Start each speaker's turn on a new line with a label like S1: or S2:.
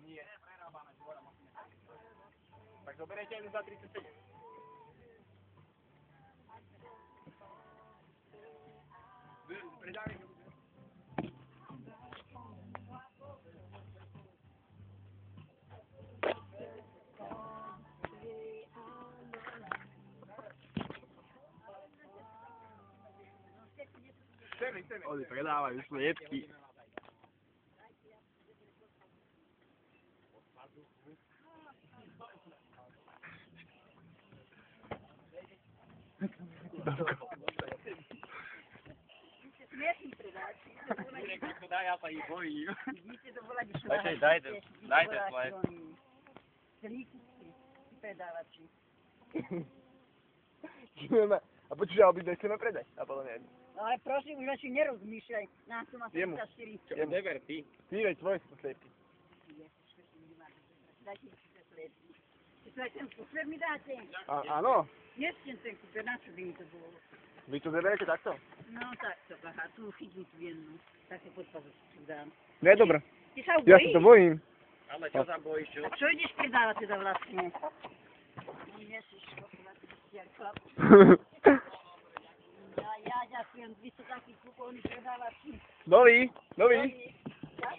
S1: Nie, prerábame, tak zoberiete jeden za 37. Predáme. Oni predávajú sliepky.
S2: Smiešný predáč.
S1: Niekto dá, ja sa ich bojím.
S2: Vidíte, to bola
S1: Dajte sliepky.
S2: Celíkucky, predávači.
S1: A počuť, ale obidve chceme predať. A potom nie.
S2: Ale prosím, už radši nerozmýšľaj. Nás tu má 34.
S1: Never, ty. Ty, veď tvoje sú sliepky.
S2: Dajte mi tie sliepky. To aj ten kuper mi dáte?
S1: Áno.
S2: Nechcem ten kuper, na čo by mi to bolo?
S1: Vy to zeberiete takto?
S2: No takto, aha, tu chytím tu jednu. Tak sa pod pazušku dám.
S1: Nie, dobre.
S2: Ty sa
S1: Ja
S2: bojíš?
S1: sa to bojím.
S3: Ale čo sa bojíš, čo?
S2: A čo ideš predávať teda vlastne? No nesiš, jak chlap. Ja ďakujem, vy ste takí kúpovní predávači.
S1: Nový.
S2: Ja,